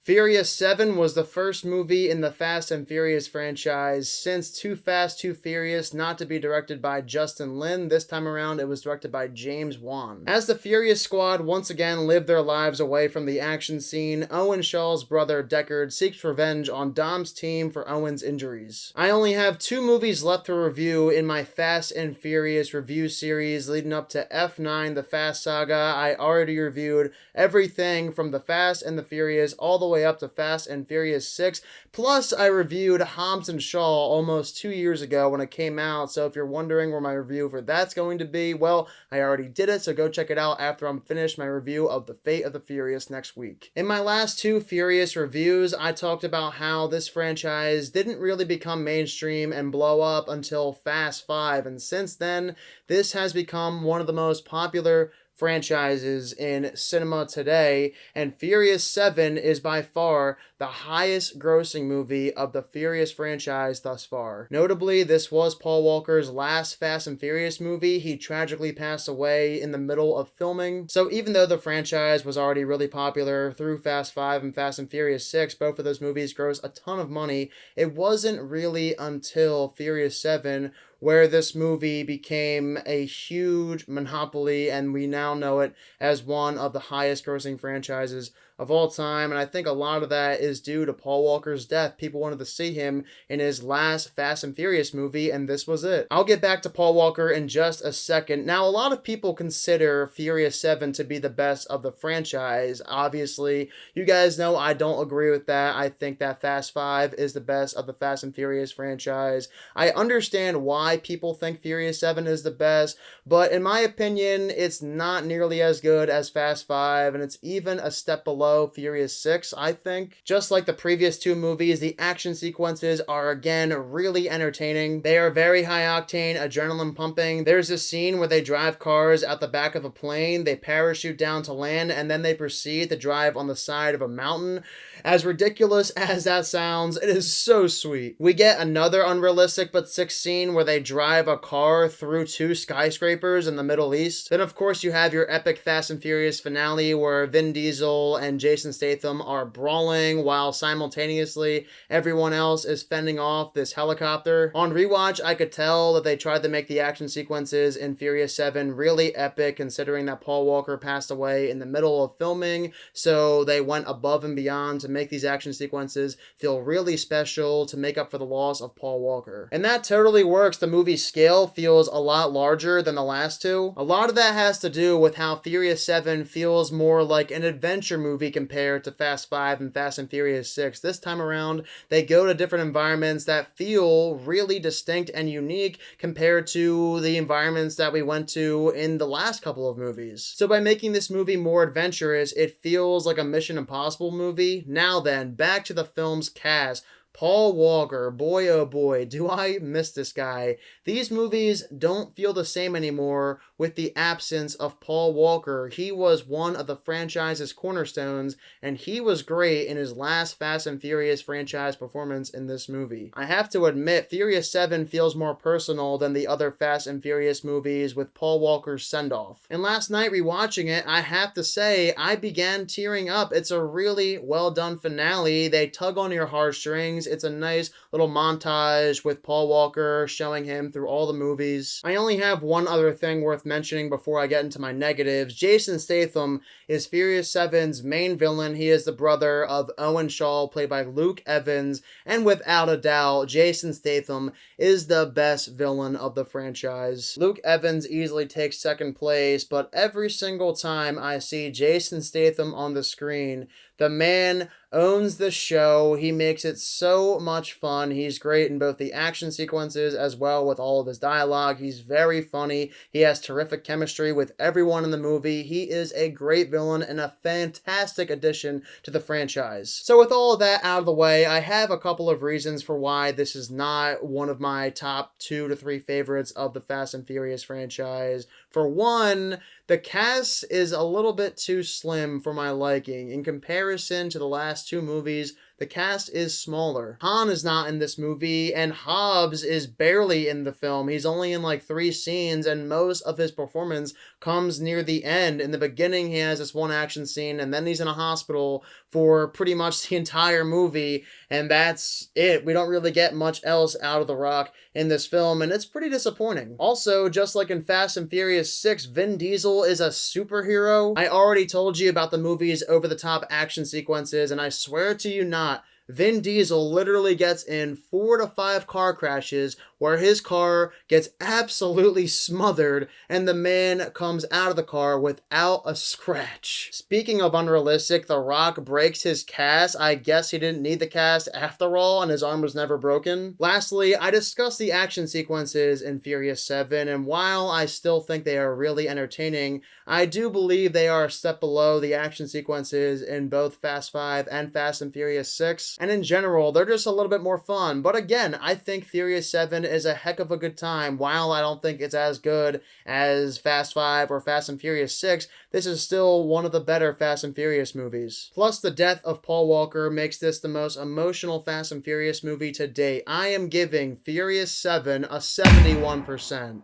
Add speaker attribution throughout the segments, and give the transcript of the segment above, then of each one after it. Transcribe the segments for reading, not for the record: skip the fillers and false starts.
Speaker 1: Furious 7 was the first movie in the Fast and Furious franchise since Too Fast, Too Furious not to be directed by Justin Lin. This time around, it was directed by James Wan. As the Furious squad once again lived their lives away from the action scene, Owen Shaw's brother Deckard seeks revenge on Dom's team for Owen's injuries. I only have 2 movies left to review in my Fast and Furious review series leading up to F9, the Fast Saga. I already reviewed everything from the Fast and the Furious all the way up to Fast and Furious 6. Plus, I reviewed Hobbs and Shaw almost 2 years ago when it came out, so if you're wondering where my review for that's going to be, well, I already did it, so go check it out after I'm finished my review of The Fate of the Furious next week. In my last 2 Furious reviews, I talked about how this franchise didn't really become mainstream and blow up until Fast 5, and since then, this has become one of the most popular franchises in cinema today, and Furious 7 is by far the highest grossing movie of the Furious franchise thus far. Notably, this was Paul Walker's last Fast and Furious movie. He tragically passed away in the middle of filming, so even though the franchise was already really popular through Fast 5 and Fast and Furious 6, both of those movies grossed a ton of money, it wasn't really until Furious 7 where this movie became a huge monopoly, and we now know it as one of the highest grossing franchises of all time, and I think a lot of that is due to Paul Walker's death. People wanted to see him in his last Fast and Furious movie, and this was it. I'll get back to Paul Walker in just a second. Now, a lot of people consider Furious 7 to be the best of the franchise. Obviously, you guys know I don't agree with that. I think that Fast 5 is the best of the Fast and Furious franchise. I understand why people think Furious 7 is the best, but in my opinion, it's not nearly as good as Fast 5, and it's even a step below Furious 6, I think. Just like the previous 2 movies, the action sequences are again really entertaining. They are very high octane, adrenaline pumping. There's a scene where they drive cars out the back of a plane, they parachute down to land, and then they proceed to drive on the side of a mountain. As ridiculous as that sounds, it is so sweet. We get another unrealistic but sick scene where they drive a car through 2 skyscrapers in the Middle East. Then of course you have your epic Fast and Furious finale where Vin Diesel and Jason Statham are brawling while simultaneously everyone else is fending off this helicopter. On rewatch, I could tell that they tried to make the action sequences in Furious 7 really epic, considering that Paul Walker passed away in the middle of filming, so they went above and beyond to make these action sequences feel really special to make up for the loss of Paul Walker. And that totally works. The movie's scale feels a lot larger than the last 2. A lot of that has to do with how Furious 7 feels more like an adventure movie compared to Fast 5 and Fast and Furious 6. This time around, they go to different environments that feel really distinct and unique compared to the environments that we went to in the last couple of movies. So by making this movie more adventurous, it feels like a Mission Impossible movie. Now then, back to the film's cast. Paul Walker, boy oh boy, do I miss this guy. These movies don't feel the same anymore with the absence of Paul Walker. He was one of the franchise's cornerstones, and he was great in his last Fast and Furious franchise performance in this movie. I have to admit, Furious 7 feels more personal than the other Fast and Furious movies with Paul Walker's send-off. And last night rewatching it, I have to say, I began tearing up. It's a really well done finale. They tug on your heartstrings. It's a nice little montage with Paul Walker showing him through all the movies. I only have one other thing worth mentioning before I get into my negatives. Jason Statham is Furious 7's main villain. He is the brother of Owen Shaw, played by Luke Evans, and without a doubt, Jason Statham is the best villain of the franchise. Luke Evans easily takes second place, but every single time I see Jason Statham on the screen, the man owns the show. He makes it so much fun. He's great in both the action sequences as well with all of his dialogue. He's very funny. He has terrific chemistry with everyone in the movie. He is a great villain and a fantastic addition to the franchise. So with all of that out of the way, I have a couple of reasons for why this is not one of my top 2 to 3 favorites of the Fast and Furious franchise. For one, the cast is a little bit too slim for my liking. In comparison to the last 2 movies, the cast is smaller. Han is not in this movie, and Hobbs is barely in the film. He's only in like 3 scenes, and most of his performance comes near the end. In the beginning, he has this one action scene, and then he's in a hospital for pretty much the entire movie, and that's it. We don't really get much else out of The Rock in this film, and it's pretty disappointing. Also, just like in Fast and Furious 6, Vin Diesel is a superhero. I already told you about the movie's over-the-top action sequences, and I swear to you not, Vin Diesel literally gets in 4 to 5 car crashes where his car gets absolutely smothered and the man comes out of the car without a scratch. Speaking of unrealistic, The Rock breaks his cast. I guess he didn't need the cast after all and his arm was never broken. Lastly, I discussed the action sequences in Furious 7, and while I still think they are really entertaining, I do believe they are a step below the action sequences in both Fast 5 and Fast and Furious 6. And in general, they're just a little bit more fun. But again, I think Furious 7 is a heck of a good time. While I don't think it's as good as Fast 5 or Fast and Furious 6, this is still one of the better Fast and Furious movies. Plus, the death of Paul Walker makes this the most emotional Fast and Furious movie to date. I am giving Furious 7 a 71%.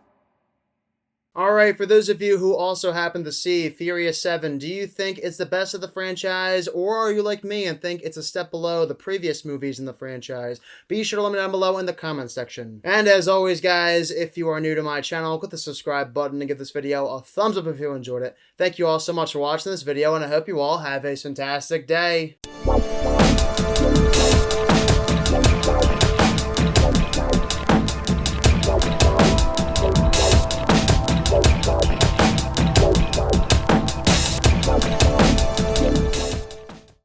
Speaker 1: Alright, for those of you who also happen to see Furious 7, do you think it's the best of the franchise, or are you like me and think it's a step below the previous movies in the franchise? Be sure to let me know down below in the comments section. And as always guys, if you are new to my channel, click the subscribe button and give this video a thumbs up if you enjoyed it. Thank you all so much for watching this video, and I hope you all have a fantastic day.